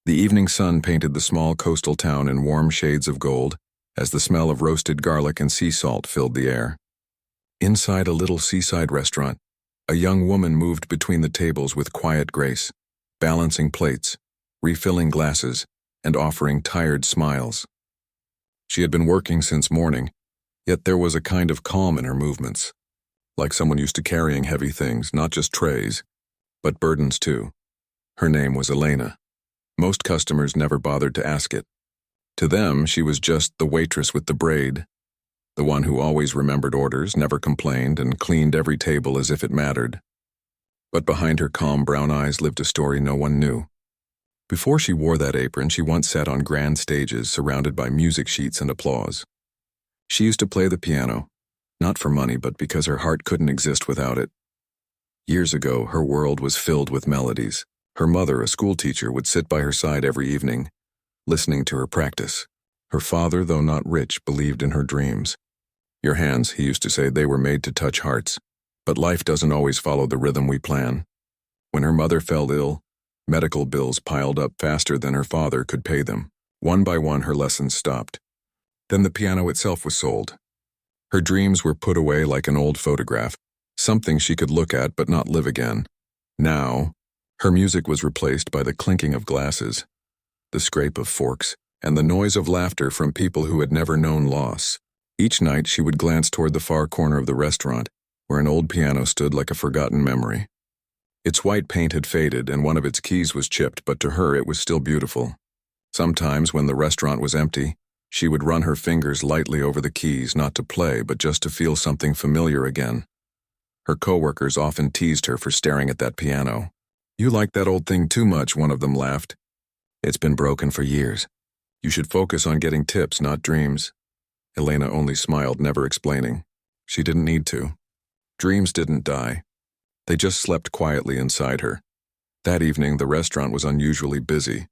The evening sun painted the small coastal town in warm shades of gold as the smell of roasted garlic and sea salt filled the air. Inside a little seaside restaurant, a young woman moved between the tables with quiet grace, balancing plates, refilling glasses, and offering tired smiles. She had been working since morning, yet there was a kind of calm in her movements, like someone used to carrying heavy things, not just trays, but burdens too. Her name was Elena. Most customers never bothered to ask it. To them, she was just the waitress with the braid, the one who always remembered orders, never complained, and cleaned every table as if it mattered. But behind her calm brown eyes lived a story no one knew. Before she wore that apron, she once sat on grand stages surrounded by music sheets and applause. She used to play the piano, not for money, but because her heart couldn't exist without it. Years ago, her world was filled with melodies. Her mother, a schoolteacher, would sit by her side every evening, listening to her practice. Her father, though not rich, believed in her dreams. Your hands, he used to say, they were made to touch hearts. But life doesn't always follow the rhythm we plan. When her mother fell ill, medical bills piled up faster than her father could pay them. One by one, her lessons stopped. Then the piano itself was sold. Her dreams were put away like an old photograph, something she could look at but not live again. Now, her music was replaced by the clinking of glasses, the scrape of forks, and the noise of laughter from people who had never known loss. Each night she would glance toward the far corner of the restaurant, where an old piano stood like a forgotten memory. Its white paint had faded and one of its keys was chipped, but to her it was still beautiful. Sometimes when the restaurant was empty, she would run her fingers lightly over the keys, not to play, but just to feel something familiar again. Her coworkers often teased her for staring at that piano. "You like that old thing too much," one of them laughed. "It's been broken for years. You should focus on getting tips, not dreams." Elena only smiled, never explaining. She didn't need to. Dreams didn't die. They just slept quietly inside her. That evening, the restaurant was unusually busy.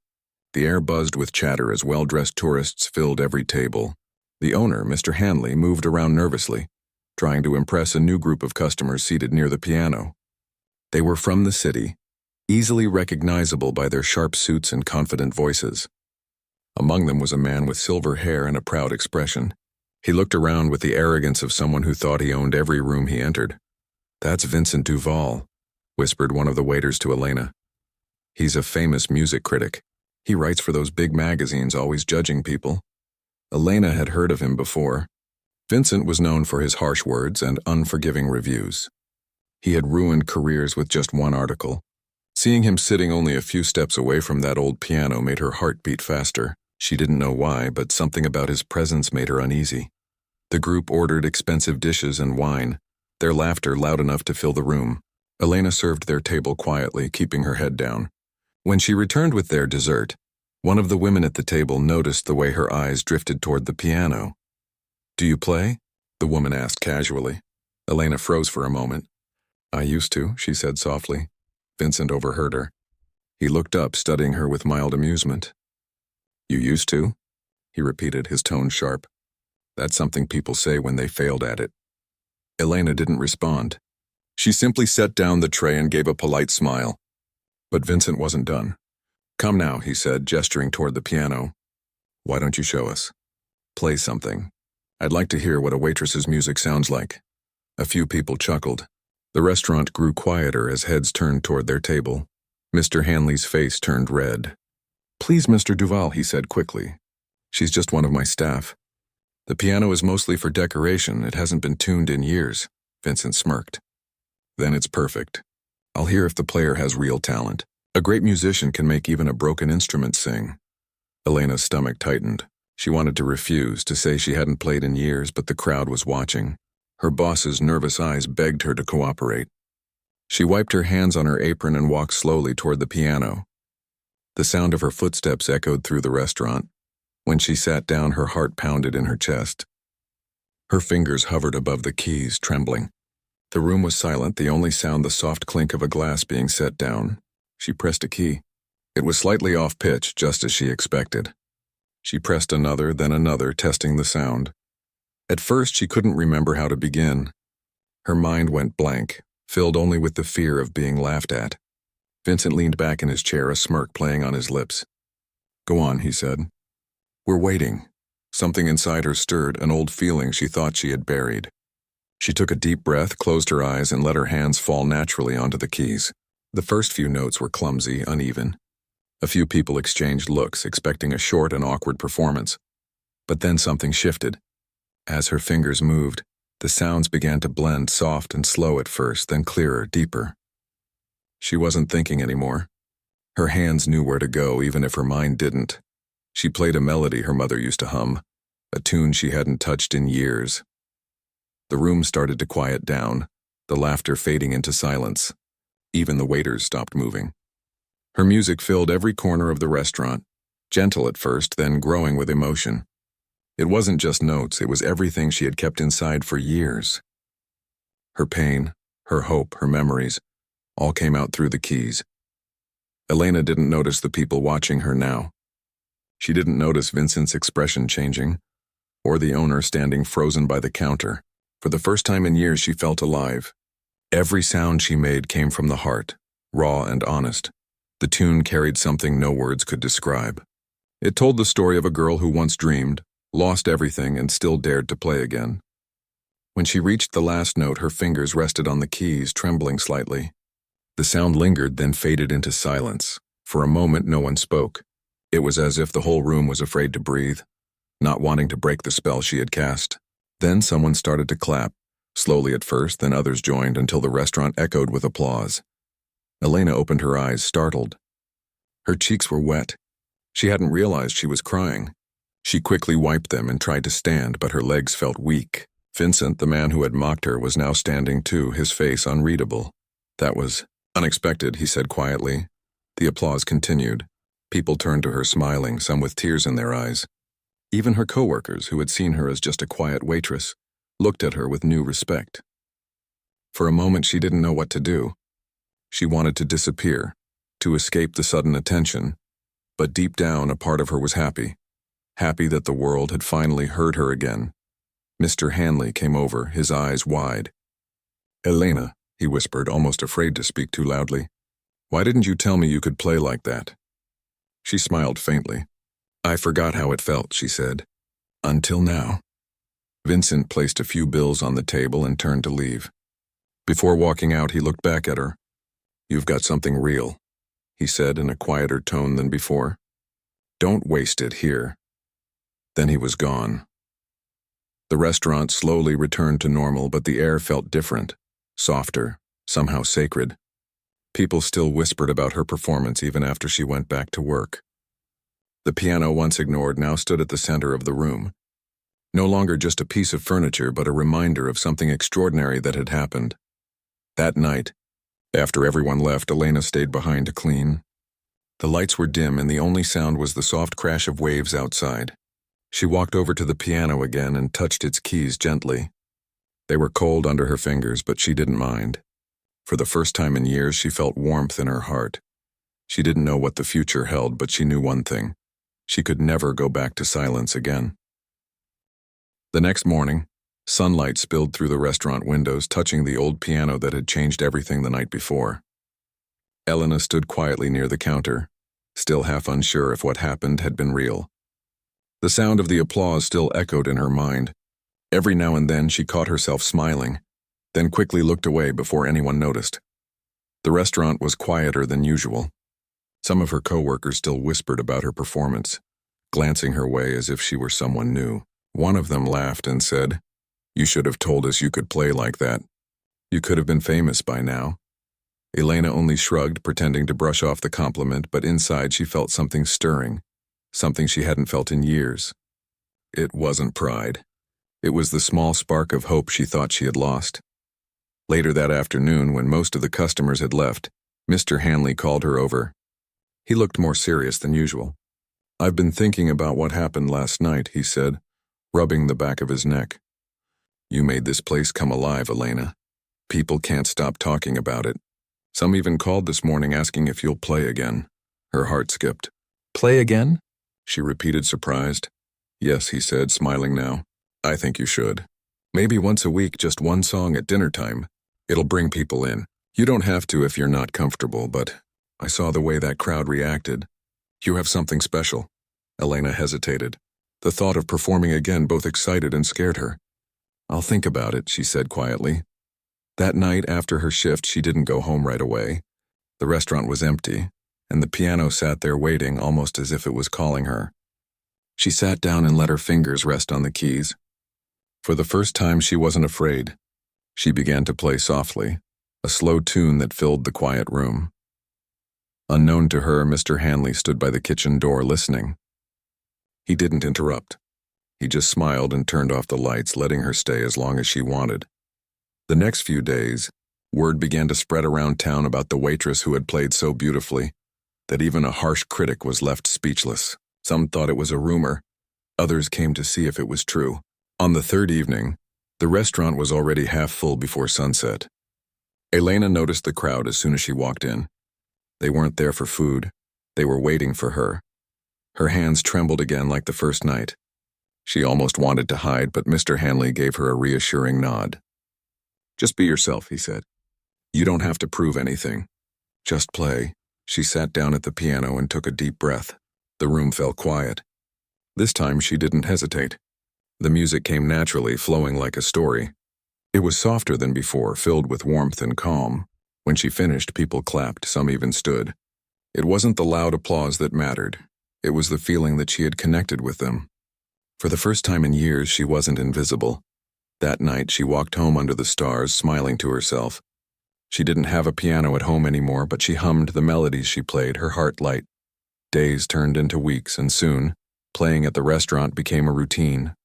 The air buzzed with chatter as well-dressed tourists filled every table. The owner, Mr. Hanley, moved around nervously, trying to impress a new group of customers seated near the piano. They were from the city, easily recognizable by their sharp suits and confident voices. Among them was a man with silver hair and a proud expression. He looked around with the arrogance of someone who thought he owned every room he entered. "That's Vincent Duval," whispered one of the waiters to Elena. "He's a famous music critic. He writes for those big magazines, always judging people." Elena had heard of him before. Vincent was known for his harsh words and unforgiving reviews. He had ruined careers with just one article. Seeing him sitting only a few steps away from that old piano made her heart beat faster. She didn't know why, but something about his presence made her uneasy. The group ordered expensive dishes and wine, their laughter loud enough to fill the room. Elena served their table quietly, keeping her head down. When she returned with their dessert, one of the women at the table noticed the way her eyes drifted toward the piano. "Do you play?" the woman asked casually. Elena froze for a moment. "I used to," she said softly. Vincent overheard her. He looked up, studying her with mild amusement. "You used to?" he repeated, his tone sharp. "That's something people say when they failed at it." Elena didn't respond. She simply set down the tray and gave a polite smile. But Vincent wasn't done. "Come now," he said, gesturing toward the piano. "Why don't you show us? Play something. I'd like to hear what a waitress's music sounds like." A few people chuckled. The restaurant grew quieter as heads turned toward their table. Mr. Hanley's face turned red. "Please, Mr. Duval," he said quickly. "She's just one of my staff. The piano is mostly for decoration. It hasn't been tuned in years." Vincent smirked. "Then it's perfect. I'll hear if the player has real talent. A great musician can make even a broken instrument sing." Elena's stomach tightened. She wanted to refuse, to say she hadn't played in years, but the crowd was watching. Her boss's nervous eyes begged her to cooperate. She wiped her hands on her apron and walked slowly toward the piano. The sound of her footsteps echoed through the restaurant. When she sat down, her heart pounded in her chest. Her fingers hovered above the keys, trembling. The room was silent, the only sound the soft clink of a glass being set down. She pressed a key. It was slightly off pitch, just as she expected. She pressed another, then another, testing the sound. At first, she couldn't remember how to begin. Her mind went blank, filled only with the fear of being laughed at. Vincent leaned back in his chair, a smirk playing on his lips. Go on, he said. We're waiting. Something inside her stirred, an old feeling she thought she had buried. She took a deep breath, closed her eyes, and let her hands fall naturally onto the keys. The first few notes were clumsy, uneven. A few people exchanged looks, expecting a short and awkward performance. But then something shifted. As her fingers moved, the sounds began to blend, soft and slow at first, then clearer, deeper. She wasn't thinking anymore. Her hands knew where to go, even if her mind didn't. She played a melody her mother used to hum, a tune she hadn't touched in years. The room started to quiet down, the laughter fading into silence. Even the waiters stopped moving. Her music filled every corner of the restaurant, gentle at first, then growing with emotion. It wasn't just notes, it was everything she had kept inside for years. Her pain, her hope, her memories, all came out through the keys. Elena didn't notice the people watching her now. She didn't notice Vincent's expression changing, or the owner standing frozen by the counter. For the first time in years, she felt alive. Every sound she made came from the heart, raw and honest. The tune carried something no words could describe. It told the story of a girl who once dreamed, lost everything, and still dared to play again. When she reached the last note, her fingers rested on the keys, trembling slightly. The sound lingered, then faded into silence. For a moment, no one spoke. It was as if the whole room was afraid to breathe, not wanting to break the spell she had cast. Then someone started to clap, slowly at first, then others joined until the restaurant echoed with applause. Elena opened her eyes, startled. Her cheeks were wet. She hadn't realized she was crying. She quickly wiped them and tried to stand, but her legs felt weak. Vincent, the man who had mocked her, was now standing too, his face unreadable. That was unexpected, he said quietly. The applause continued. People turned to her smiling, some with tears in their eyes. Even her coworkers, who had seen her as just a quiet waitress, looked at her with new respect. For a moment, she didn't know what to do. She wanted to disappear, to escape the sudden attention, but deep down, a part of her was happy. Happy that the world had finally heard her again. Mr. Hanley came over, his eyes wide. Elena, he whispered, almost afraid to speak too loudly. Why didn't you tell me you could play like that? She smiled faintly. I forgot how it felt, she said. Until now. Vincent placed a few bills on the table and turned to leave. Before walking out, he looked back at her. You've got something real, he said in a quieter tone than before. Don't waste it here. Then he was gone. The restaurant slowly returned to normal, but the air felt different, softer, somehow sacred. People still whispered about her performance even after she went back to work. The piano, once ignored, now stood at the center of the room. No longer just a piece of furniture, but a reminder of something extraordinary that had happened. That night, after everyone left, Elena stayed behind to clean. The lights were dim and the only sound was the soft crash of waves outside. She walked over to the piano again and touched its keys gently. They were cold under her fingers, but she didn't mind. For the first time in years, she felt warmth in her heart. She didn't know what the future held, but she knew one thing. She could never go back to silence again. The next morning, sunlight spilled through the restaurant windows, touching the old piano that had changed everything the night before. Elena stood quietly near the counter, still half unsure if what happened had been real. The sound of the applause still echoed in her mind. Every now and then she caught herself smiling, then quickly looked away before anyone noticed. The restaurant was quieter than usual. Some of her coworkers still whispered about her performance, glancing her way as if she were someone new. One of them laughed and said, "You should have told us you could play like that. You could have been famous by now." Elena only shrugged, pretending to brush off the compliment, but inside she felt something stirring, something she hadn't felt in years. It wasn't pride. It was the small spark of hope she thought she had lost. Later that afternoon, when most of the customers had left, Mr. Hanley called her over. He looked more serious than usual. "I've been thinking about what happened last night," he said, rubbing the back of his neck. "You made this place come alive, Elena. People can't stop talking about it. Some even called this morning asking if you'll play again." Her heart skipped. "Play again?" she repeated, surprised. "Yes," he said, smiling now. "I think you should. Maybe once a week, just one song at dinner time. It'll bring people in. You don't have to if you're not comfortable, but I saw the way that crowd reacted. You have something special." Elena hesitated. The thought of performing again both excited and scared her. "I'll think about it," she said quietly. That night after her shift, she didn't go home right away. The restaurant was empty, and the piano sat there waiting almost as if it was calling her. She sat down and let her fingers rest on the keys. For the first time, she wasn't afraid. She began to play softly, a slow tune that filled the quiet room. Unknown to her, Mr. Hanley stood by the kitchen door listening. He didn't interrupt. He just smiled and turned off the lights, letting her stay as long as she wanted. The next few days, word began to spread around town about the waitress who had played so beautifully that even a harsh critic was left speechless. Some thought it was a rumor. Others came to see if it was true. On the third evening, the restaurant was already half full before sunset. Elena noticed the crowd as soon as she walked in. They weren't there for food. They were waiting for her. Her hands trembled again like the first night. She almost wanted to hide, but Mr. Hanley gave her a reassuring nod. "Just be yourself," he said. "You don't have to prove anything. Just play." She sat down at the piano and took a deep breath. The room fell quiet. This time she didn't hesitate. The music came naturally, flowing like a story. It was softer than before, filled with warmth and calm. When she finished, people clapped, some even stood. It wasn't the loud applause that mattered. It was the feeling that she had connected with them. For the first time in years, she wasn't invisible. That night, she walked home under the stars, smiling to herself. She didn't have a piano at home anymore, but she hummed the melodies she played, her heart light. Days turned into weeks, and soon, playing at the restaurant became a routine.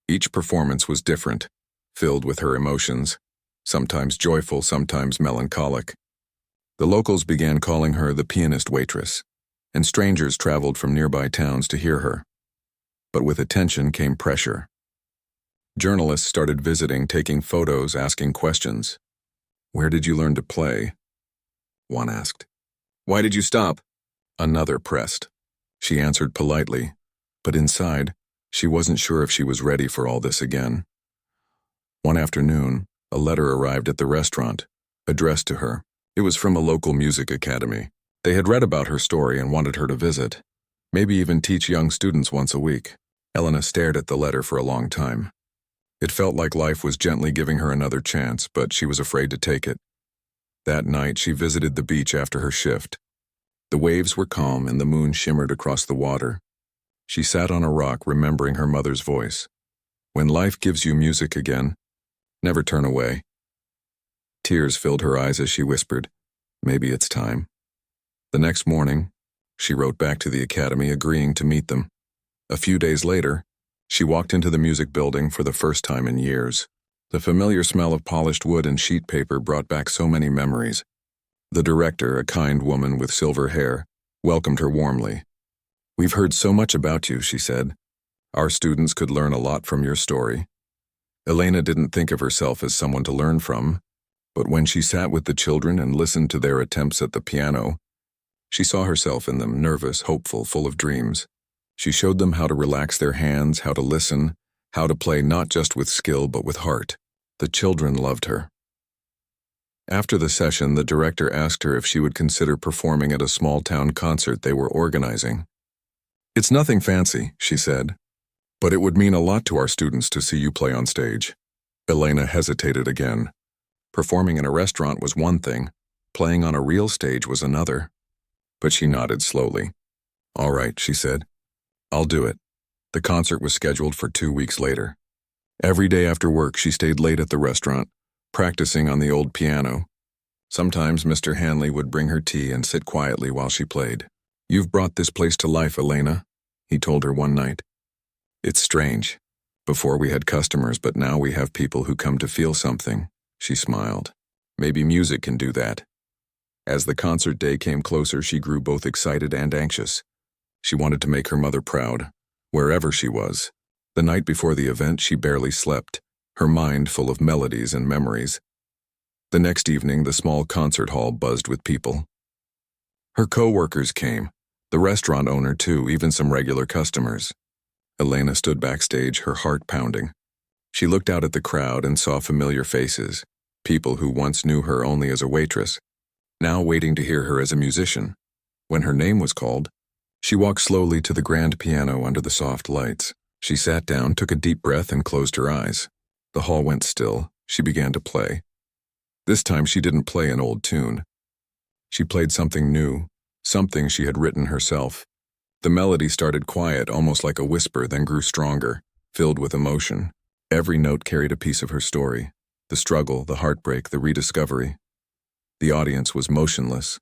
Each performance was different, filled with her emotions, sometimes joyful, sometimes melancholic. The locals began calling her the pianist waitress, and strangers traveled from nearby towns to hear her. But with attention came pressure. Journalists started visiting, taking photos, asking questions. "Where did you learn to play?" one asked. "Why did you stop?" another pressed. She answered politely, but inside, she wasn't sure if she was ready for all this again. One afternoon, a letter arrived at the restaurant, addressed to her. It was from a local music academy. They had read about her story and wanted her to visit, maybe even teach young students once a week. Elena stared at the letter for a long time. It felt like life was gently giving her another chance, but she was afraid to take it. That night, she visited the beach after her shift. The waves were calm and the moon shimmered across the water. She sat on a rock, remembering her mother's voice. "When life gives you music again, never turn away." Tears filled her eyes as she whispered, "Maybe it's time." The next morning, she wrote back to the academy, agreeing to meet them. A few days later, she walked into the music building for the first time in years. The familiar smell of polished wood and sheet paper brought back so many memories. The director, a kind woman with silver hair, welcomed her warmly. "We've heard so much about you," she said. "Our students could learn a lot from your story." Elena didn't think of herself as someone to learn from, but when she sat with the children and listened to their attempts at the piano, she saw herself in them, nervous, hopeful, full of dreams. She showed them how to relax their hands, how to listen, how to play not just with skill but with heart. The children loved her. After the session, the director asked her if she would consider performing at a small-town concert they were organizing. "It's nothing fancy," she said, "but it would mean a lot to our students to see you play on stage." Elena hesitated again. Performing in a restaurant was one thing, playing on a real stage was another. But she nodded slowly. "All right," she said. "I'll do it." The concert was scheduled for 2 weeks later. Every day after work, she stayed late at the restaurant, practicing on the old piano. Sometimes Mr. Hanley would bring her tea and sit quietly while she played. "You've brought this place to life, Elena," he told her one night. "It's strange. Before we had customers, but now we have people who come to feel something." She smiled. "Maybe music can do that." As the concert day came closer, she grew both excited and anxious. She wanted to make her mother proud, wherever she was. The night before the event, she barely slept, her mind full of melodies and memories. The next evening, the small concert hall buzzed with people. Her co-workers came, the restaurant owner too, even some regular customers. Elena stood backstage, her heart pounding. She looked out at the crowd and saw familiar faces, people who once knew her only as a waitress, now waiting to hear her as a musician. When her name was called, She walked slowly to the grand piano under the soft lights. She sat down, took a deep breath, and closed her eyes. The hall went still. She began to play. This time she didn't play an old tune. She played something new, something she had written herself. The melody started quiet, almost like a whisper, then grew stronger, filled with emotion. Every note carried a piece of her story, the struggle, the heartbreak, the rediscovery. The audience was motionless.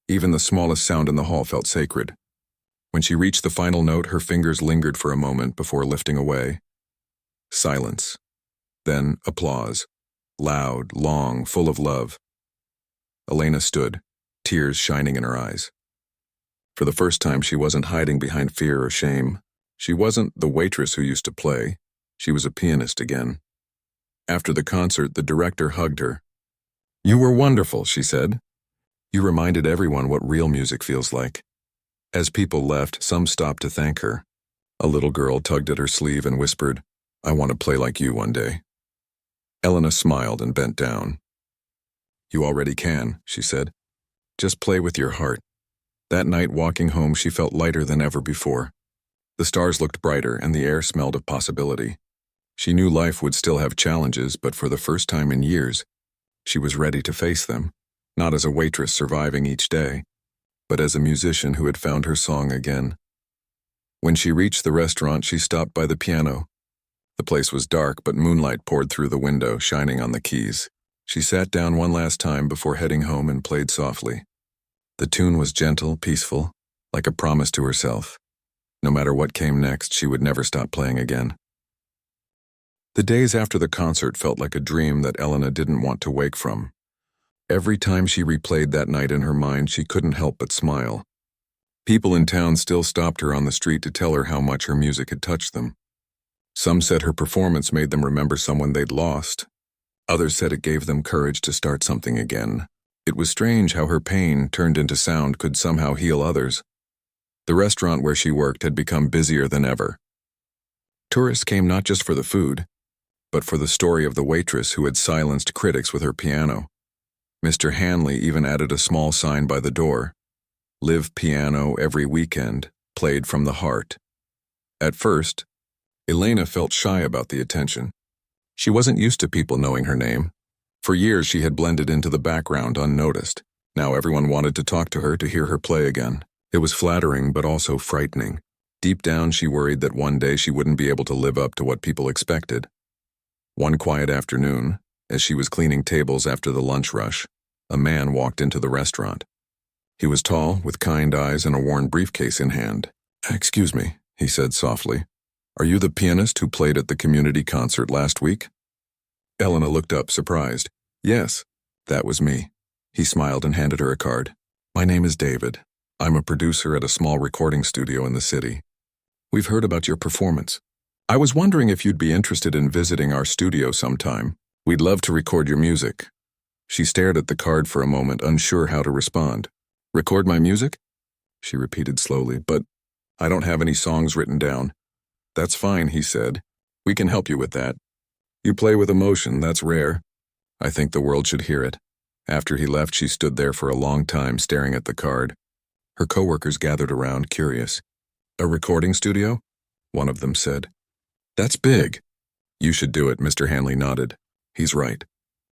Even the smallest sound in the hall felt sacred. When she reached the final note, her fingers lingered for a moment before lifting away. Silence. Then applause. Loud, long, full of love. Elena stood, tears shining in her eyes. For the first time, she wasn't hiding behind fear or shame. She wasn't the waitress who used to play. She was a pianist again. After the concert, the director hugged her. "You were wonderful," she said. "You reminded everyone what real music feels like." As people left, some stopped to thank her. A little girl tugged at her sleeve and whispered, "I want to play like you one day." Elena smiled and bent down. "You already can," she said. "Just play with your heart." That night, walking home, she felt lighter than ever before. The stars looked brighter and the air smelled of possibility. She knew life would still have challenges, but for the first time in years, she was ready to face them, not as a waitress surviving each day, but as a musician who had found her song again. When she reached the restaurant, she stopped by the piano. The place was dark, but moonlight poured through the window, shining on the keys. She sat down one last time before heading home and played softly. The tune was gentle, peaceful, like a promise to herself. No matter what came next, she would never stop playing again. The days after the concert felt like a dream that Elena didn't want to wake from. Every time she replayed that night in her mind, she couldn't help but smile. People in town still stopped her on the street to tell her how much her music had touched them. Some said her performance made them remember someone they'd lost. Others said it gave them courage to start something again. It was strange how her pain, turned into sound, could somehow heal others. The restaurant where she worked had become busier than ever. Tourists came not just for the food, but for the story of the waitress who had silenced critics with her piano. Mr. Hanley even added a small sign by the door. "Live piano every weekend, played from the heart." At first, Elena felt shy about the attention. She wasn't used to people knowing her name. For years she had blended into the background unnoticed. Now everyone wanted to talk to her, to hear her play again. It was flattering but also frightening. Deep down she worried that one day she wouldn't be able to live up to what people expected. One quiet afternoon, as she was cleaning tables after the lunch rush, a man walked into the restaurant. He was tall, with kind eyes and a worn briefcase in hand. "Excuse me," he said softly. "Are you the pianist who played at the community concert last week?" Elena looked up, surprised. "Yes, that was me." He smiled and handed her a card. "My name is David. I'm a producer at a small recording studio in the city. We've heard about your performance. I was wondering if you'd be interested in visiting our studio sometime. We'd love to record your music." She stared at the card for a moment, unsure how to respond. "Record my music?" she repeated slowly, "but I don't have any songs written down." "That's fine," he said. "We can help you with that. You play with emotion, that's rare. I think the world should hear it." After he left, she stood there for a long time, staring at the card. Her coworkers gathered around, curious. "A recording studio?" one of them said. "That's big." "You should do it," Mr. Hanley nodded. "He's right.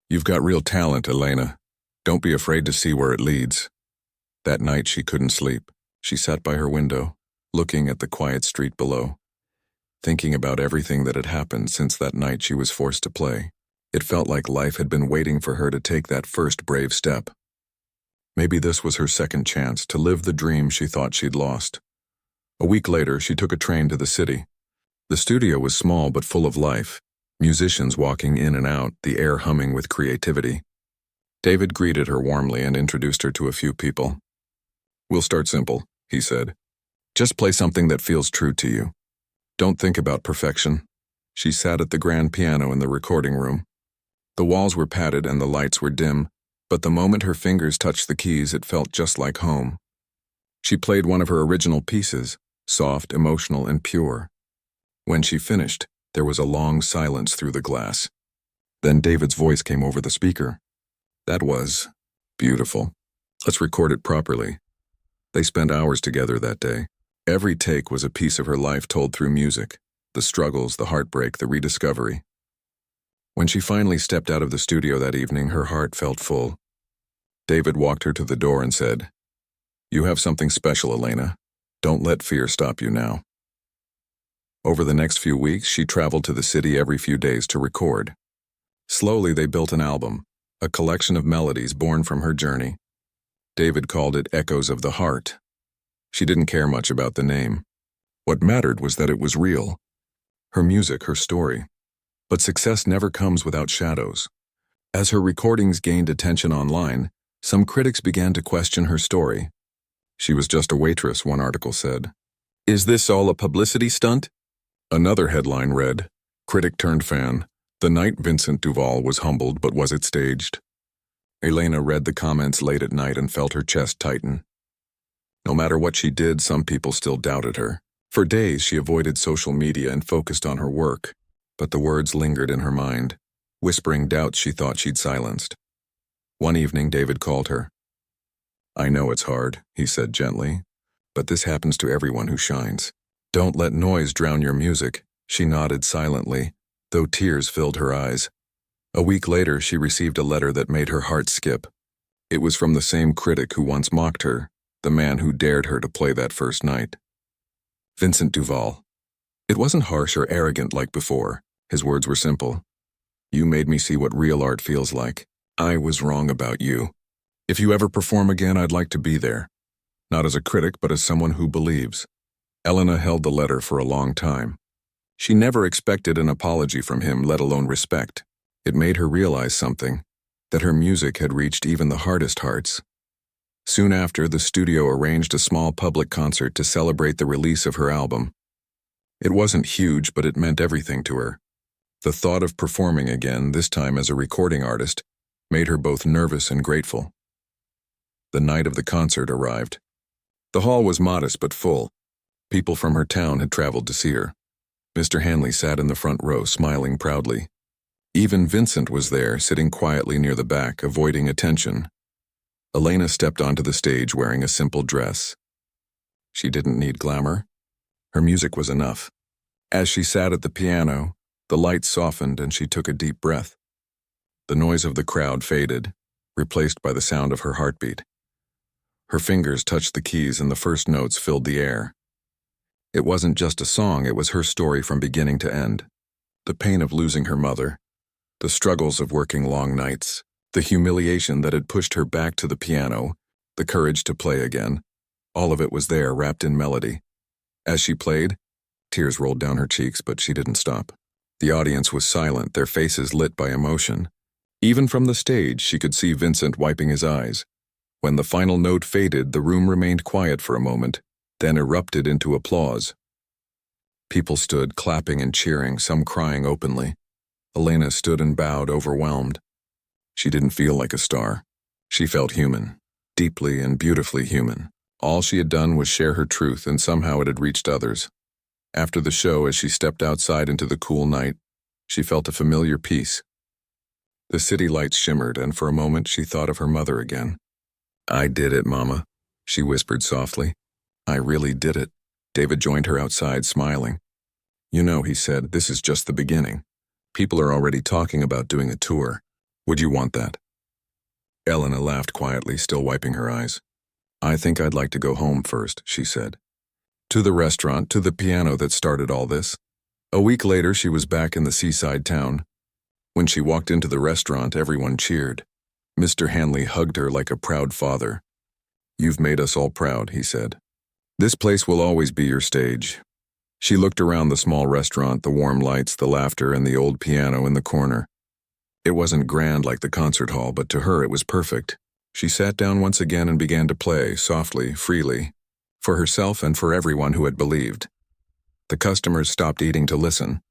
You've got real talent, Elena. Don't be afraid to see where it leads." That night she couldn't sleep. She sat by her window, looking at the quiet street below, thinking about everything that had happened since that night she was forced to play. It felt like life had been waiting for her to take that first brave step. Maybe this was her second chance to live the dream she thought she'd lost. A week later, she took a train to the city. The studio was small but full of life, musicians walking in and out, the air humming with creativity. David greeted her warmly and introduced her to a few people. "We'll start simple," he said. "Just play something that feels true to you. Don't think about perfection." She sat at the grand piano in the recording room. The walls were padded and the lights were dim, but the moment her fingers touched the keys, it felt just like home. She played one of her original pieces, soft, emotional, and pure. When she finished, there was a long silence through the glass. Then David's voice came over the speaker. "That was beautiful. Let's record it properly." They spent hours together that day. Every take was a piece of her life told through music, the struggles, the heartbreak, the rediscovery. When she finally stepped out of the studio that evening, her heart felt full. David walked her to the door and said, "You have something special, Elena. Don't let fear stop you now." Over the next few weeks, she traveled to the city every few days to record. Slowly, they built an album, a collection of melodies born from her journey. David called it Echoes of the Heart. She didn't care much about the name. What mattered was that it was real. Her music, her story. But success never comes without shadows. As her recordings gained attention online, some critics began to question her story. She was just a waitress, one article said. "Is this all a publicity stunt?" Another headline read, "Critic turned fan. The night Vincent Duval was humbled, but was it staged?" Elena read the comments late at night and felt her chest tighten. No matter what she did, some people still doubted her. For days, she avoided social media and focused on her work, but the words lingered in her mind, whispering doubts she thought she'd silenced. One evening, David called her. "I know it's hard," he said gently, "but this happens to everyone who shines. Don't let noise drown your music." She nodded silently, though tears filled her eyes. A week later, she received a letter that made her heart skip. It was from the same critic who once mocked her, the man who dared her to play that first night. Vincent Duval. It wasn't harsh or arrogant like before. His words were simple. "You made me see what real art feels like. I was wrong about you. If you ever perform again, I'd like to be there. Not as a critic, but as someone who believes." Elena held the letter for a long time. She never expected an apology from him, let alone respect. It made her realize something, that her music had reached even the hardest hearts. Soon after, the studio arranged a small public concert to celebrate the release of her album. It wasn't huge, but it meant everything to her. The thought of performing again, this time as a recording artist, made her both nervous and grateful. The night of the concert arrived. The hall was modest but full. People from her town had traveled to see her. Mr. Hanley sat in the front row, smiling proudly. Even Vincent was there, sitting quietly near the back, avoiding attention. Elena stepped onto the stage wearing a simple dress. She didn't need glamour. Her music was enough. As she sat at the piano, the lights softened and she took a deep breath. The noise of the crowd faded, replaced by the sound of her heartbeat. Her fingers touched the keys and the first notes filled the air. It wasn't just a song, it was her story from beginning to end. The pain of losing her mother, the struggles of working long nights, the humiliation that had pushed her back to the piano, the courage to play again, all of it was there, wrapped in melody. As she played, tears rolled down her cheeks, but she didn't stop. The audience was silent, their faces lit by emotion. Even from the stage, she could see Vincent wiping his eyes. When the final note faded, the room remained quiet for a moment, then erupted into applause. People stood clapping and cheering, some crying openly. Elena stood and bowed, overwhelmed. She didn't feel like a star. She felt human, deeply and beautifully human. All she had done was share her truth, and somehow it had reached others. After the show, as she stepped outside into the cool night, she felt a familiar peace. The city lights shimmered, and for a moment she thought of her mother again. "I did it, Mama," she whispered softly. "I really did it." David joined her outside, smiling. "You know," he said, "this is just the beginning. People are already talking about doing a tour. Would you want that?" Elena laughed quietly, still wiping her eyes. "I think I'd like to go home first," she said. To the restaurant, to the piano that started all this. A week later, she was back in the seaside town. When she walked into the restaurant, everyone cheered. Mr. Hanley hugged her like a proud father. "You've made us all proud," he said. "This place will always be your stage." She looked around the small restaurant, the warm lights, the laughter, and the old piano in the corner. It wasn't grand like the concert hall, but to her it was perfect. She sat down once again and began to play, softly, freely, for herself and for everyone who had believed. The customers stopped eating to listen,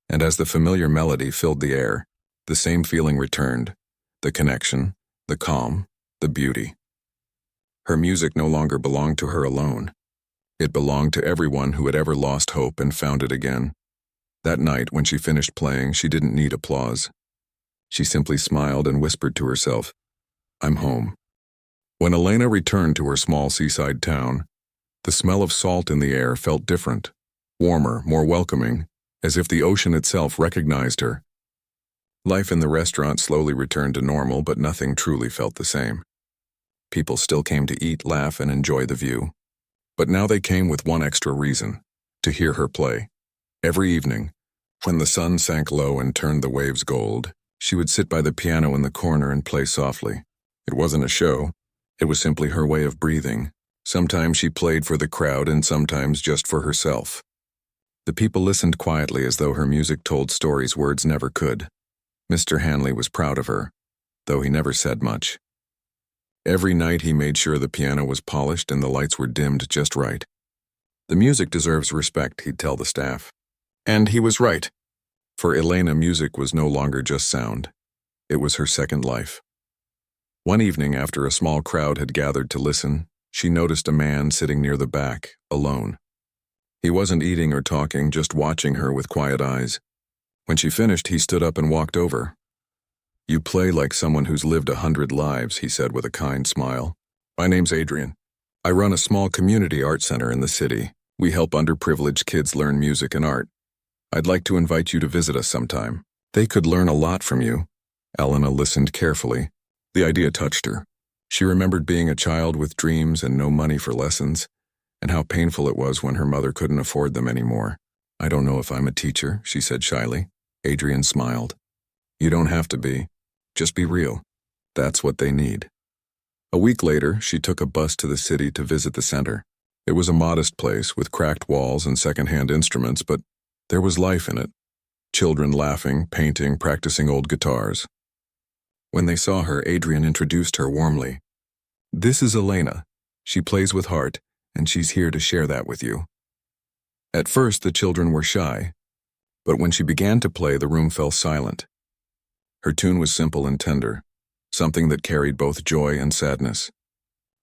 and as the familiar melody filled the air, the same feeling returned, the connection, the calm, the beauty. Her music no longer belonged to her alone. It belonged to everyone who had ever lost hope and found it again. That night, when she finished playing, she didn't need applause. She simply smiled and whispered to herself, "I'm home." When Elena returned to her small seaside town, the smell of salt in the air felt different, warmer, more welcoming, as if the ocean itself recognized her. Life in the restaurant slowly returned to normal, but nothing truly felt the same. People still came to eat, laugh, and enjoy the view. But now they came with one extra reason: to hear her play. Every evening, when the sun sank low and turned the waves gold, she would sit by the piano in the corner and play softly. It wasn't a show. It was simply her way of breathing. Sometimes she played for the crowd and sometimes just for herself. The people listened quietly as though her music told stories words never could. Mr. Hanley was proud of her, though he never said much. Every night he made sure the piano was polished and the lights were dimmed just right. The music deserves respect, he'd tell the staff. And he was right. For Elena, music was no longer just sound. It was her second life. One evening, after a small crowd had gathered to listen, she noticed a man sitting near the back, alone. He wasn't eating or talking, just watching her with quiet eyes. When she finished, he stood up and walked over. "You play like someone who's lived 100 lives," he said with a kind smile. "My name's Adrian. I run a small community art center in the city. We help underprivileged kids learn music and art. I'd like to invite you to visit us sometime. They could learn a lot from you." Elena listened carefully. The idea touched her. She remembered being a child with dreams and no money for lessons, and how painful it was when her mother couldn't afford them anymore. "I don't know if I'm a teacher," she said shyly. Adrian smiled. "You don't have to be. Just be real. That's what they need." A week later, she took a bus to the city to visit the center. It was a modest place with cracked walls and secondhand instruments, but there was life in it. Children laughing, painting, practicing old guitars. When they saw her, Adrian introduced her warmly. "This is Elena. She plays with heart, and she's here to share that with you." At first, the children were shy, but when she began to play, the room fell silent. Her tune was simple and tender, something that carried both joy and sadness.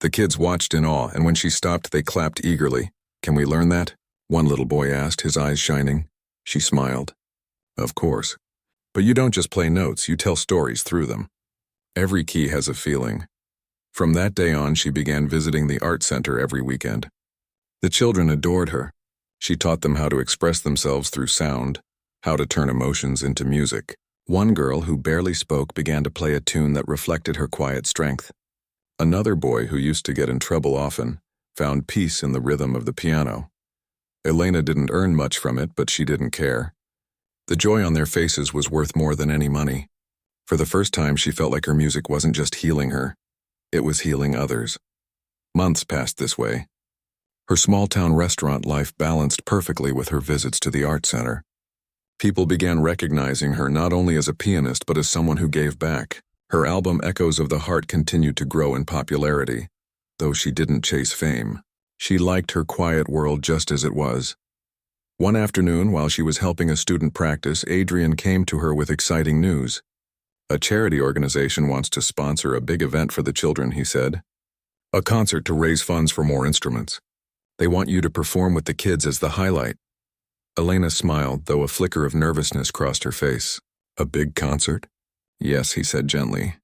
The kids watched in awe, and when she stopped, they clapped eagerly. "Can we learn that?" one little boy asked, his eyes shining. She smiled. "Of course. But you don't just play notes, you tell stories through them. Every key has a feeling." From that day on, she began visiting the art center every weekend. The children adored her. She taught them how to express themselves through sound, how to turn emotions into music. One girl who barely spoke began to play a tune that reflected her quiet strength. Another boy, who used to get in trouble often, found peace in the rhythm of the piano. Elena didn't earn much from it, but she didn't care. The joy on their faces was worth more than any money. For the first time, she felt like her music wasn't just healing her. It was healing others. Months passed this way. Her small-town restaurant life balanced perfectly with her visits to the art center. People began recognizing her not only as a pianist but as someone who gave back. Her album Echoes of the Heart continued to grow in popularity, though she didn't chase fame. She liked her quiet world just as it was. One afternoon, while she was helping a student practice, Adrian came to her with exciting news. "A charity organization wants to sponsor a big event for the children," he said. "A concert to raise funds for more instruments. They want you to perform with the kids as the highlight." Elena smiled, though a flicker of nervousness crossed her face. "A big concert?" "Yes," he said gently.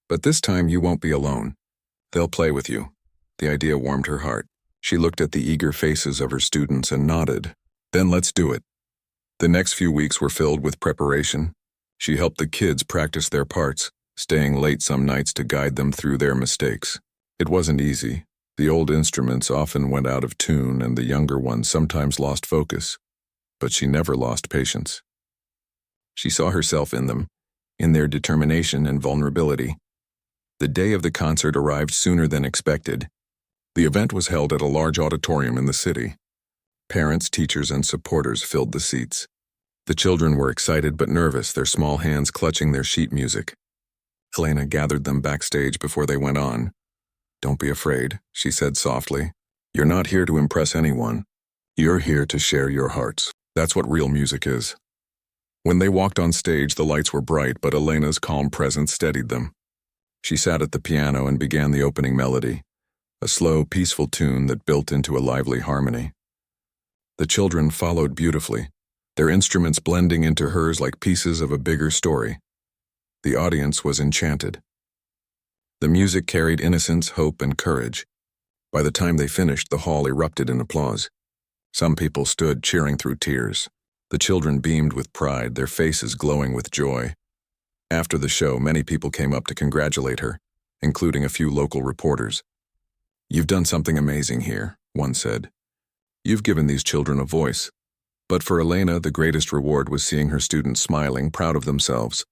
"But this time you won't be alone. They'll play with you." The idea warmed her heart. She looked at the eager faces of her students and nodded. "Then let's do it." The next few weeks were filled with preparation. She helped the kids practice their parts, staying late some nights to guide them through their mistakes. It wasn't easy. The old instruments often went out of tune, and the younger ones sometimes lost focus. But she never lost patience. She saw herself in them, in their determination and vulnerability. The day of the concert arrived sooner than expected. The event was held at a large auditorium in the city. Parents, teachers, and supporters filled the seats. The children were excited but nervous, their small hands clutching their sheet music. Elena gathered them backstage before they went on. "Don't be afraid," she said softly. "You're not here to impress anyone. You're here to share your hearts. That's what real music is." When they walked on stage, the lights were bright, but Elena's calm presence steadied them. She sat at the piano and began the opening melody, a slow, peaceful tune that built into a lively harmony. The children followed beautifully, their instruments blending into hers like pieces of a bigger story. The audience was enchanted. The music carried innocence, hope, and courage. By the time they finished, the hall erupted in applause. Some people stood cheering through tears. The children beamed with pride, their faces glowing with joy. After the show, many people came up to congratulate her, including a few local reporters. "You've done something amazing here," one said. "You've given these children a voice." But for Elena, the greatest reward was seeing her students smiling, proud of themselves.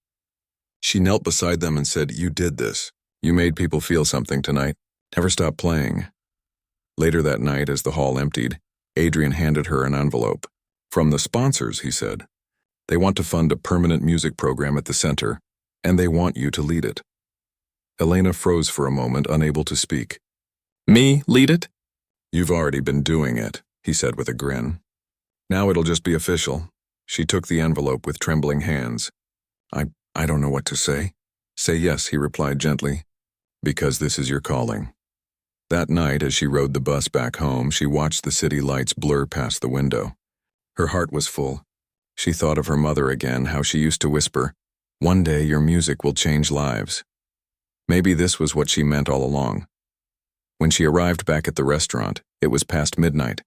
She knelt beside them and said, "You did this. You made people feel something tonight. Never stop playing." Later that night, as the hall emptied, Adrian handed her an envelope. "From the sponsors," he said. "They want to fund a permanent music program at the center, and they want you to lead it." Elena froze for a moment, unable to speak. "Me lead it?" "You've already been doing it," he said with a grin. "Now it'll just be official." She took the envelope with trembling hands. I don't know what to say." "Say yes," he replied gently, "because this is your calling." That night, as she rode the bus back home, she watched the city lights blur past the window. Her heart was full. She thought of her mother again, how she used to whisper, "One day your music will change lives." Maybe this was what she meant all along. When she arrived back at the restaurant, it was past midnight.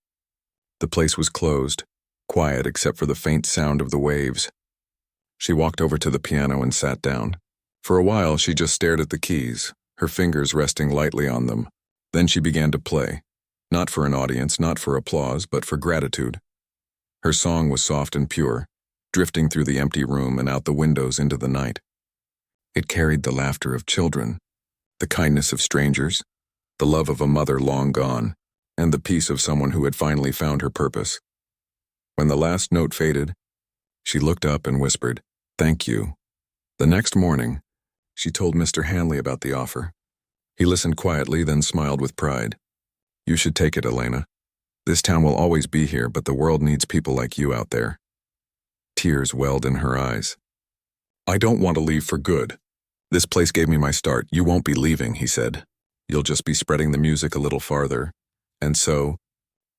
The place was closed, quiet except for the faint sound of the waves. She walked over to the piano and sat down. For a while, she just stared at the keys, her fingers resting lightly on them. Then she began to play, not for an audience, not for applause, but for gratitude. Her song was soft and pure, drifting through the empty room and out the windows into the night. It carried the laughter of children, the kindness of strangers, the love of a mother long gone, and the peace of someone who had finally found her purpose. When the last note faded, she looked up and whispered, "Thank you." The next morning, she told Mr. Hanley about the offer. He listened quietly, then smiled with pride. "You should take it, Elena. This town will always be here, but the world needs people like you out there." Tears welled in her eyes. "I don't want to leave for good. This place gave me my start. You won't be leaving," he said. "You'll just be spreading the music a little farther." And so,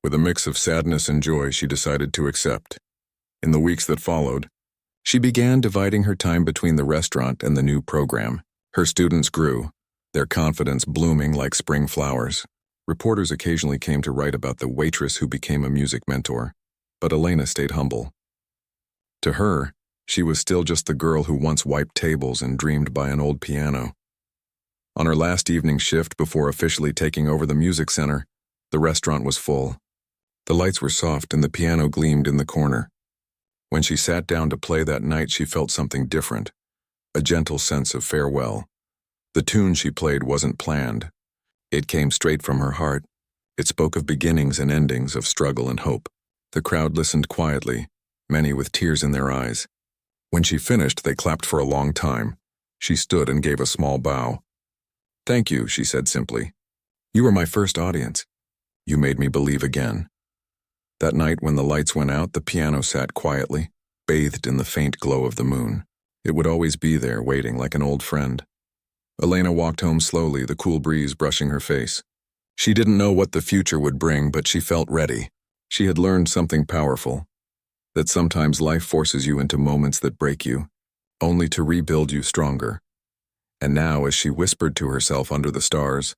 with a mix of sadness and joy, she decided to accept. In the weeks that followed, she began dividing her time between the restaurant and the new program. Her students grew, their confidence blooming like spring flowers. Reporters occasionally came to write about the waitress who became a music mentor, but Elena stayed humble. To her, she was still just the girl who once wiped tables and dreamed by an old piano. On her last evening shift before officially taking over the music center, the restaurant was full. The lights were soft and the piano gleamed in the corner. When she sat down to play that night, she felt something different, a gentle sense of farewell. The tune she played wasn't planned. It came straight from her heart. It spoke of beginnings and endings, of struggle and hope. The crowd listened quietly, many with tears in their eyes. When she finished, they clapped for a long time. She stood and gave a small bow. "Thank you," she said simply. "You were my first audience. You made me believe again." That night, when the lights went out, the piano sat quietly, bathed in the faint glow of the moon. It would always be there, waiting like an old friend. Elena walked home slowly, the cool breeze brushing her face. She didn't know what the future would bring, but she felt ready. She had learned something powerful, that sometimes life forces you into moments that break you, only to rebuild you stronger. And now, as she whispered to herself under the stars,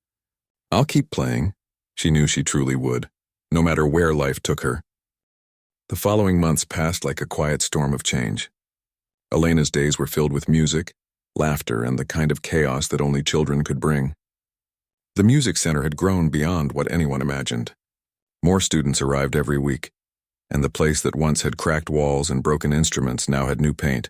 "I'll keep playing," she knew she truly would, no matter where life took her. The following months passed like a quiet storm of change. Elena's days were filled with music, laughter, and the kind of chaos that only children could bring. The music center had grown beyond what anyone imagined. More students arrived every week, and the place that once had cracked walls and broken instruments now had new paint.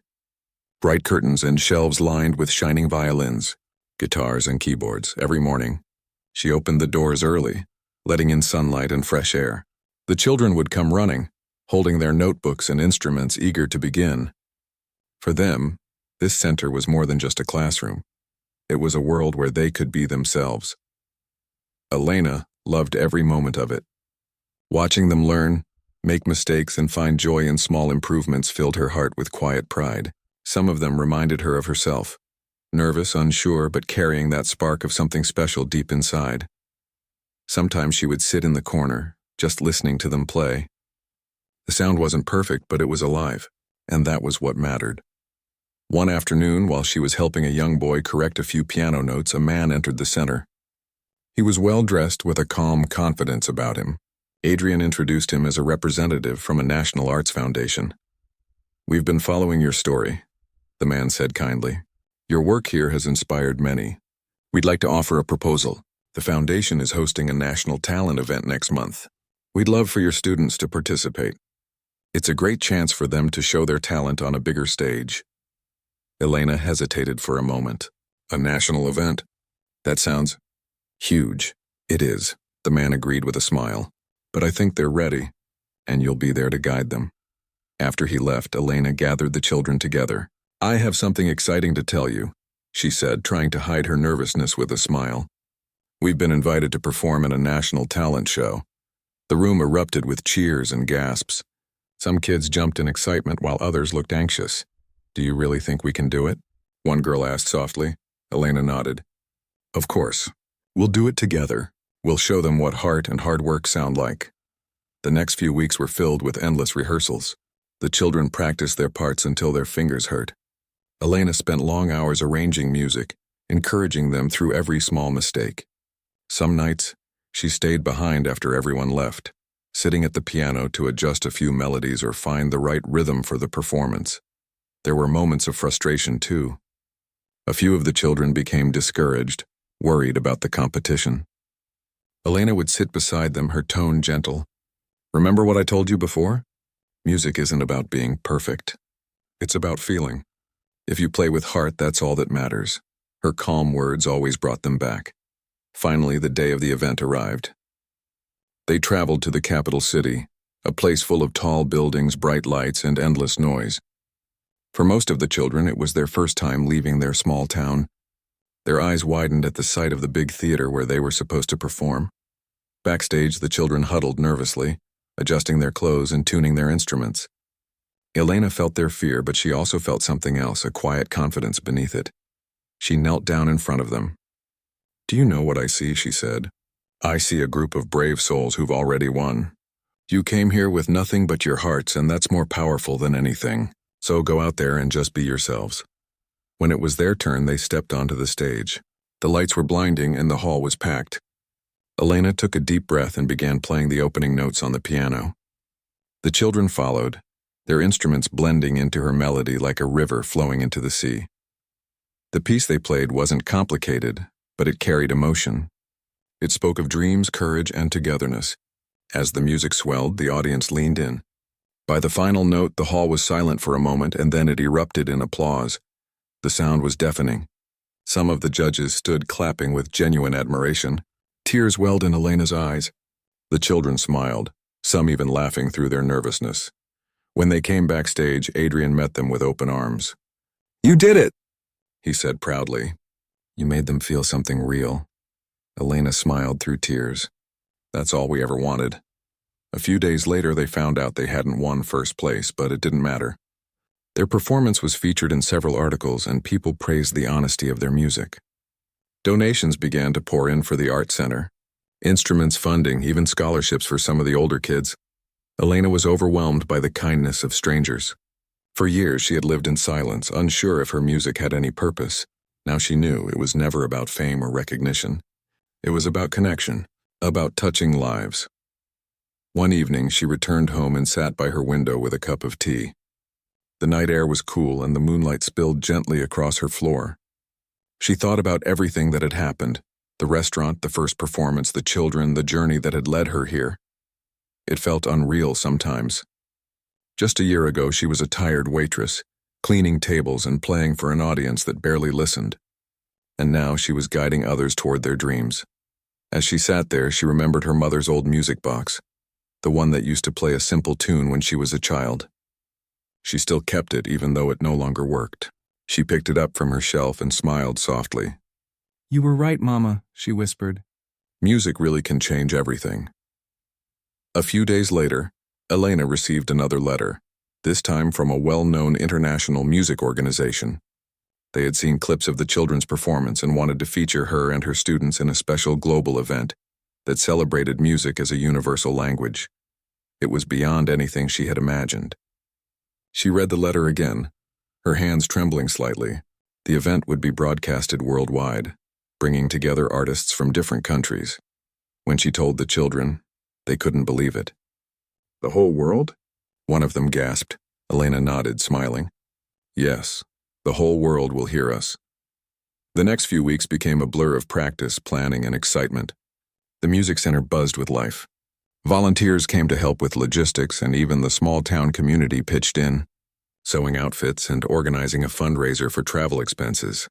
Bright curtains and shelves lined with shining violins, guitars, and keyboards. Every morning, she opened the doors early, letting in sunlight and fresh air. The children would come running, holding their notebooks and instruments, eager to begin. For them, this center was more than just a classroom. It was a world where they could be themselves. Elena loved every moment of it. Watching them learn, make mistakes, and find joy in small improvements filled her heart with quiet pride. Some of them reminded her of herself, nervous, unsure, but carrying that spark of something special deep inside. Sometimes she would sit in the corner, just listening to them play. The sound wasn't perfect, but it was alive, and that was what mattered. One afternoon, while she was helping a young boy correct a few piano notes, a man entered the center. He was well-dressed with a calm confidence about him. Adrian introduced him as a representative from a National Arts Foundation. "We've been following your story," the man said kindly. "Your work here has inspired many. We'd like to offer a proposal. The foundation is hosting a national talent event next month. We'd love for your students to participate. It's a great chance for them to show their talent on a bigger stage." Elena hesitated for a moment. "A national event? That sounds huge." "It is," the man agreed with a smile. "But I think they're ready, and you'll be there to guide them." After he left, Elena gathered the children together. "I have something exciting to tell you," she said, trying to hide her nervousness with a smile. "We've been invited to perform in a national talent show." The room erupted with cheers and gasps. Some kids jumped in excitement while others looked anxious. "Do you really think we can do it?" one girl asked softly. Elena nodded. "Of course. We'll do it together. We'll show them what heart and hard work sound like." The next few weeks were filled with endless rehearsals. The children practiced their parts until their fingers hurt. Elena spent long hours arranging music, encouraging them through every small mistake. Some nights, she stayed behind after everyone left, sitting at the piano to adjust a few melodies or find the right rhythm for the performance. There were moments of frustration, too. A few of the children became discouraged, worried about the competition. Elena would sit beside them, her tone gentle. "Remember what I told you before? Music isn't about being perfect. It's about feeling. If you play with heart, that's all that matters." Her calm words always brought them back. Finally, the day of the event arrived. They traveled to the capital city, a place full of tall buildings, bright lights, and endless noise. For most of the children, it was their first time leaving their small town. Their eyes widened at the sight of the big theater where they were supposed to perform. Backstage, the children huddled nervously, adjusting their clothes and tuning their instruments. Elena felt their fear, but she also felt something else, a quiet confidence beneath it. She knelt down in front of them. "Do you know what I see?" she said. "I see a group of brave souls who've already won. You came here with nothing but your hearts, and that's more powerful than anything. So go out there and just be yourselves." When it was their turn, they stepped onto the stage. The lights were blinding and the hall was packed. Elena took a deep breath and began playing the opening notes on the piano. The children followed, their instruments blending into her melody like a river flowing into the sea. The piece they played wasn't complicated, but it carried emotion. It spoke of dreams, courage, and togetherness. As the music swelled, the audience leaned in. By the final note, the hall was silent for a moment, and then it erupted in applause. The sound was deafening. Some of the judges stood clapping with genuine admiration. Tears welled in Elena's eyes. The children smiled, some even laughing through their nervousness. When they came backstage, Adrian met them with open arms. "You did it!" he said proudly. "You made them feel something real." Elena smiled through tears. "That's all we ever wanted." A few days later, they found out they hadn't won first place, but it didn't matter. Their performance was featured in several articles, and people praised the honesty of their music. Donations began to pour in for the art center. Instruments, funding, even scholarships for some of the older kids. Elena was overwhelmed by the kindness of strangers. For years, she had lived in silence, unsure if her music had any purpose. Now she knew it was never about fame or recognition. It was about connection, about touching lives. One evening, she returned home and sat by her window with a cup of tea. The night air was cool and the moonlight spilled gently across her floor. She thought about everything that had happened, the restaurant, the first performance, the children, the journey that had led her here. It felt unreal sometimes. Just a year ago, she was a tired waitress, cleaning tables and playing for an audience that barely listened. And now she was guiding others toward their dreams. As she sat there, she remembered her mother's old music box, the one that used to play a simple tune when she was a child. She still kept it even though it no longer worked. She picked it up from her shelf and smiled softly. "You were right, Mama," she whispered. Music really can change everything. A few days later, Elena received another letter, this time from a well-known international music organization. They had seen clips of the children's performance and wanted to feature her and her students in a special global event that celebrated music as a universal language. It was beyond anything she had imagined. She read the letter again, her hands trembling slightly. The event would be broadcasted worldwide, bringing together artists from different countries. When she told the children, they couldn't believe it. "The whole world?" one of them gasped. Elena nodded, smiling. "Yes, the whole world will hear us." The next few weeks became a blur of practice, planning, and excitement. The music center buzzed with life. Volunteers came to help with logistics, and even the small-town community pitched in, sewing outfits and organizing a fundraiser for travel expenses.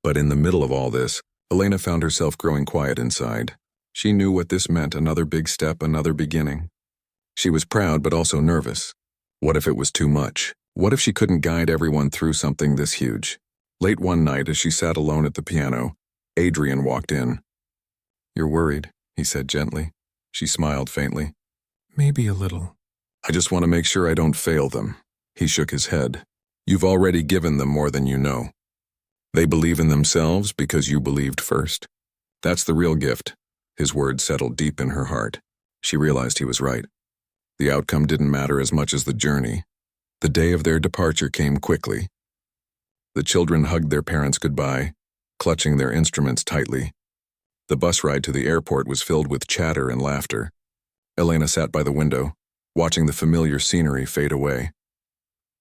But in the middle of all this, Elena found herself growing quiet inside. She knew what this meant: another big step, another beginning. She was proud but also nervous. What if it was too much? What if she couldn't guide everyone through something this huge? Late one night, as she sat alone at the piano, Adrian walked in. "You're worried," he said gently. She smiled faintly. "Maybe a little." "I just want to make sure I don't fail them." He shook his head. "You've already given them more than you know. They believe in themselves because you believed first. That's the real gift." His words settled deep in her heart. She realized he was right. The outcome didn't matter as much as the journey. The day of their departure came quickly. The children hugged their parents goodbye, clutching their instruments tightly. The bus ride to the airport was filled with chatter and laughter. Elena sat by the window, watching the familiar scenery fade away.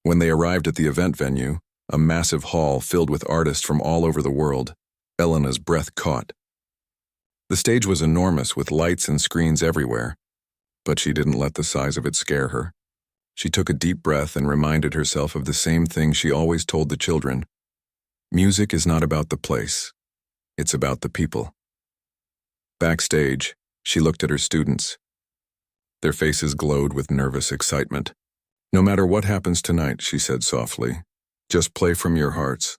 When they arrived at the event venue, a massive hall filled with artists from all over the world, Elena's breath caught. The stage was enormous, with lights and screens everywhere, but she didn't let the size of it scare her. She took a deep breath and reminded herself of the same thing she always told the children. Music is not about the place. It's about the people. Backstage, she looked at her students. Their faces glowed with nervous excitement. "No matter what happens tonight," she said softly, "just play from your hearts.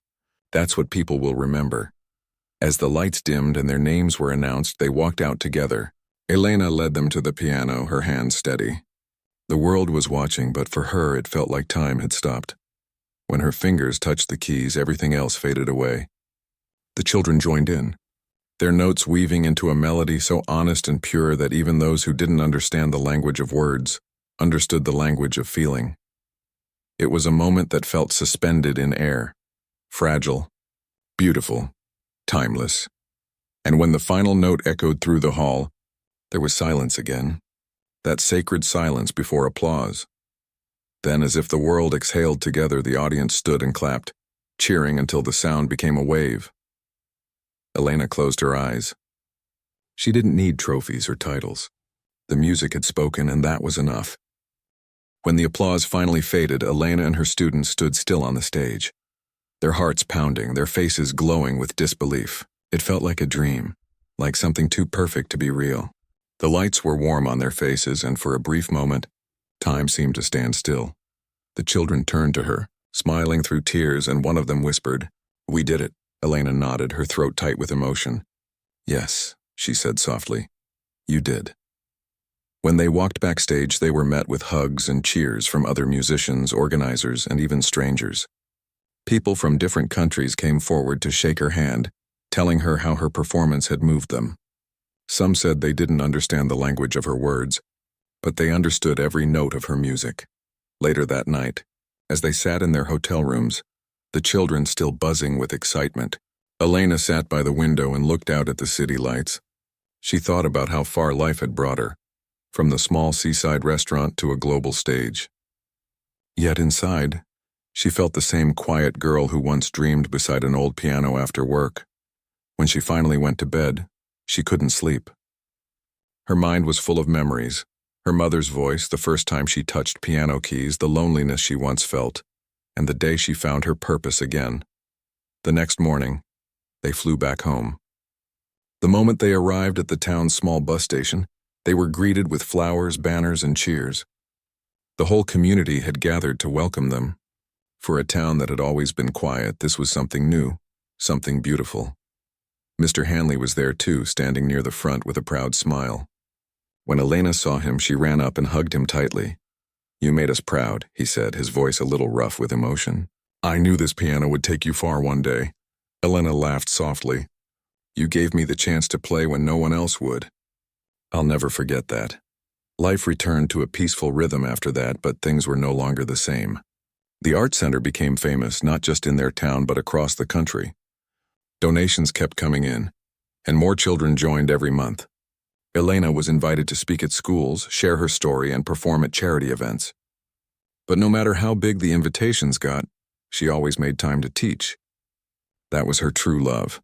That's what people will remember." As the lights dimmed and their names were announced, they walked out together. Elena led them to the piano, her hands steady. The world was watching, but for her it felt like time had stopped. When her fingers touched the keys, everything else faded away. The children joined in, their notes weaving into a melody so honest and pure that even those who didn't understand the language of words understood the language of feeling. It was a moment that felt suspended in air, fragile, beautiful, timeless. And when the final note echoed through the hall, there was silence again. That sacred silence before applause. Then, as if the world exhaled together, the audience stood and clapped, cheering until the sound became a wave. Elena closed her eyes. She didn't need trophies or titles. The music had spoken, and that was enough. When the applause finally faded, Elena and her students stood still on the stage, their hearts pounding, their faces glowing with disbelief. It felt like a dream, like something too perfect to be real. The lights were warm on their faces, and for a brief moment, time seemed to stand still. The children turned to her, smiling through tears, and one of them whispered, "We did it." Elena nodded, her throat tight with emotion. "Yes," she said softly, "you did." When they walked backstage, they were met with hugs and cheers from other musicians, organizers, and even strangers. People from different countries came forward to shake her hand, telling her how her performance had moved them. Some said they didn't understand the language of her words, but they understood every note of her music. Later that night, as they sat in their hotel rooms, the children still buzzing with excitement, Elena sat by the window and looked out at the city lights. She thought about how far life had brought her, from the small seaside restaurant to a global stage. Yet inside, she felt the same quiet girl who once dreamed beside an old piano after work. When she finally went to bed, she couldn't sleep. Her mind was full of memories, her mother's voice the first time she touched piano keys, the loneliness she once felt, and the day she found her purpose again. The next morning, they flew back home. The moment they arrived at the town's small bus station, they were greeted with flowers, banners, and cheers. The whole community had gathered to welcome them. For a town that had always been quiet, this was something new, something beautiful. Mr. Hanley was there too, standing near the front with a proud smile. When Elena saw him, she ran up and hugged him tightly. "You made us proud," he said, his voice a little rough with emotion. "I knew this piano would take you far one day." Elena laughed softly. "You gave me the chance to play when no one else would." I'll never forget that. Life returned to a peaceful rhythm after that, but things were no longer the same. The art center became famous not just in their town but across the country. Donations kept coming in, and more children joined every month. Elena was invited to speak at schools, share her story, and perform at charity events. But no matter how big the invitations got, she always made time to teach. That was her true love.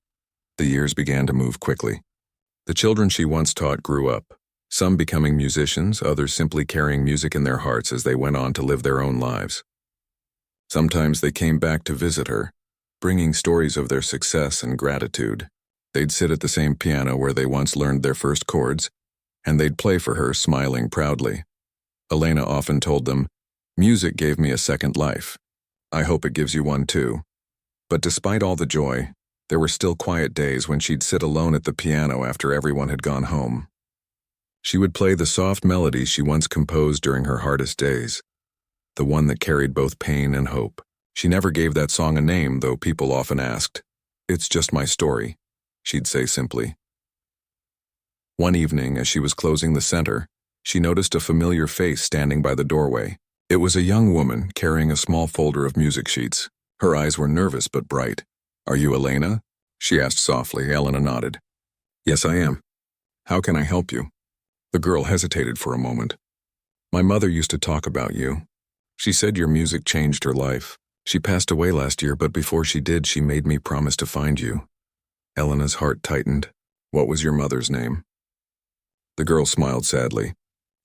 The years began to move quickly. The children she once taught grew up, some becoming musicians, others simply carrying music in their hearts as they went on to live their own lives. Sometimes they came back to visit her, bringing stories of their success and gratitude. They'd sit at the same piano where they once learned their first chords, and they'd play for her, smiling proudly. Elena often told them, "Music gave me a second life. I hope it gives you one too." But despite all the joy, there were still quiet days when she'd sit alone at the piano after everyone had gone home. She would play the soft melodies she once composed during her hardest days, the one that carried both pain and hope. She never gave that song a name, though people often asked. "It's just my story," she'd say simply. One evening, as she was closing the center, she noticed a familiar face standing by the doorway. It was a young woman carrying a small folder of music sheets. Her eyes were nervous but bright. "Are you Elena?" she asked softly. Elena nodded. "Yes, I am. How can I help you?" The girl hesitated for a moment. "My mother used to talk about you. She said your music changed her life. She passed away last year, but before she did, she made me promise to find you." Elena's heart tightened. "What was your mother's name?" The girl smiled sadly.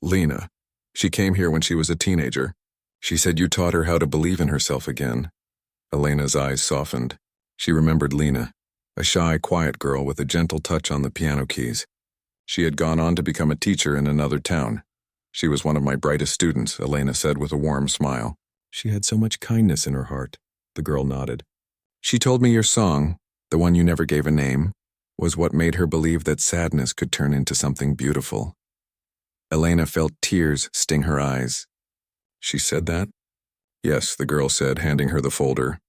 "Lena. She came here when she was a teenager. She said you taught her how to believe in herself again." Elena's eyes softened. She remembered Lena, a shy, quiet girl with a gentle touch on the piano keys. She had gone on to become a teacher in another town. "She was one of my brightest students," Elena said with a warm smile. "She had so much kindness in her heart." The girl nodded. "She told me your song, the one you never gave a name, was what made her believe that sadness could turn into something beautiful." Elena felt tears sting her eyes. "She said that?" "Yes," the girl said, handing her the folder.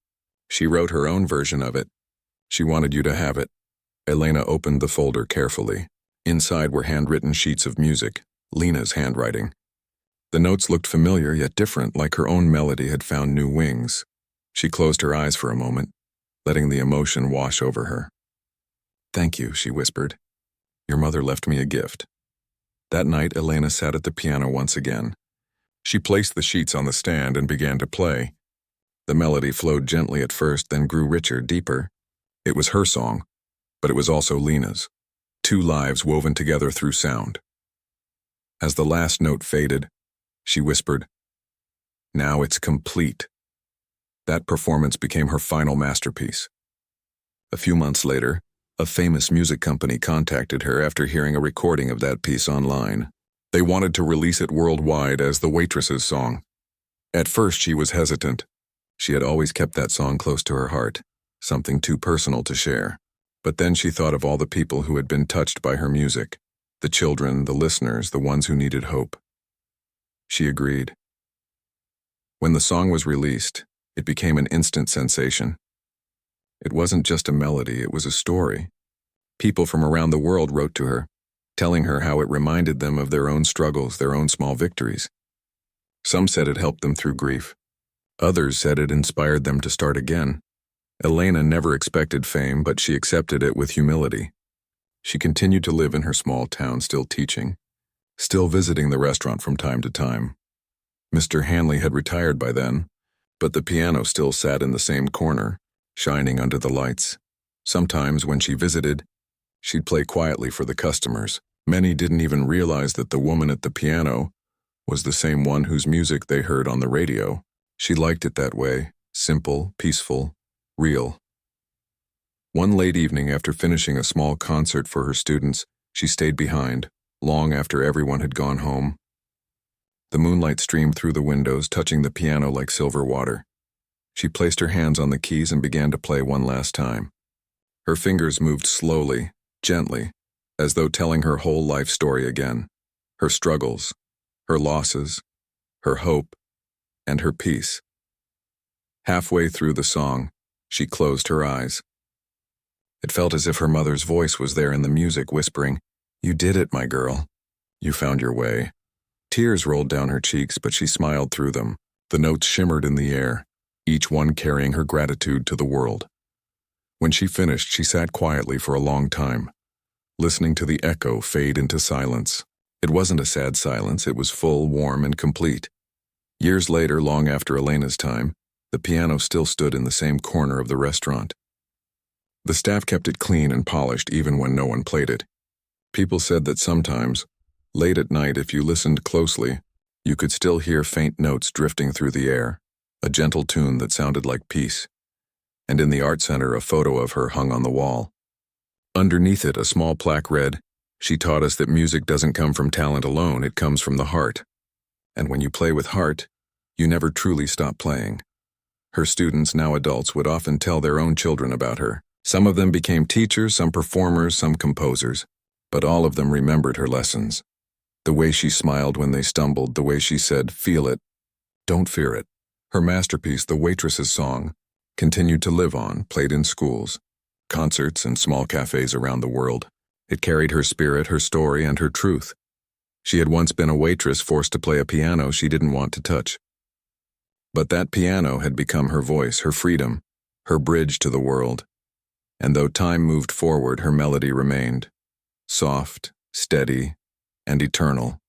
"She wrote her own version of it. She wanted you to have it." Elena opened the folder carefully. Inside were handwritten sheets of music, Lena's handwriting. The notes looked familiar yet different, like her own melody had found new wings. She closed her eyes for a moment, letting the emotion wash over her. "Thank you," she whispered. "Your mother left me a gift." That night, Elena sat at the piano once again. She placed the sheets on the stand and began to play. The melody flowed gently at first, then grew richer, deeper. It was her song, but it was also Lena's. Two lives woven together through sound. As the last note faded, she whispered, "Now it's complete." That performance became her final masterpiece. A few months later, a famous music company contacted her after hearing a recording of that piece online. They wanted to release it worldwide as the Waitress's song. At first, she was hesitant. She had always kept that song close to her heart, something too personal to share. But then she thought of all the people who had been touched by her music, the children, the listeners, the ones who needed hope. She agreed. When the song was released, it became an instant sensation. It wasn't just a melody, it was a story. People from around the world wrote to her, telling her how it reminded them of their own struggles, their own small victories. Some said it helped them through grief. Others said it inspired them to start again. Elena never expected fame, but she accepted it with humility. She continued to live in her small town, still teaching, still visiting the restaurant from time to time. Mr. Hanley had retired by then, but the piano still sat in the same corner, shining under the lights. Sometimes when she visited, she'd play quietly for the customers. Many didn't even realize that the woman at the piano was the same one whose music they heard on the radio. She liked it that way, simple, peaceful, real. One late evening, after finishing a small concert for her students, she stayed behind, long after everyone had gone home. The moonlight streamed through the windows, touching the piano like silver water. She placed her hands on the keys and began to play one last time. Her fingers moved slowly, gently, as though telling her whole life story again. Her struggles, her losses, her hope, and her peace. Halfway through the song, she closed her eyes. It felt as if her mother's voice was there in the music, whispering, "You did it, my girl. You found your way." Tears rolled down her cheeks, but she smiled through them. The notes shimmered in the air, each one carrying her gratitude to the world. When she finished, she sat quietly for a long time, listening to the echo fade into silence. It wasn't a sad silence, it was full, warm, and complete. Years later, long after Elena's time, the piano still stood in the same corner of the restaurant. The staff kept it clean and polished even when no one played it. People said that sometimes, late at night, if you listened closely, you could still hear faint notes drifting through the air, a gentle tune that sounded like peace. And in the art center, a photo of her hung on the wall. Underneath it, a small plaque read, "She taught us that music doesn't come from talent alone, it comes from the heart. And when you play with heart, you never truly stop playing." Her students, now adults, would often tell their own children about her. Some of them became teachers, some performers, some composers, but all of them remembered her lessons. The way she smiled when they stumbled, the way she said, "Feel it, don't fear it." Her masterpiece, the Waitress's song, continued to live on, played in schools, concerts, and small cafes around the world. It carried her spirit, her story, and her truth. She had once been a waitress forced to play a piano she didn't want to touch. But that piano had become her voice, her freedom, her bridge to the world. And though time moved forward, her melody remained, soft, steady, and eternal.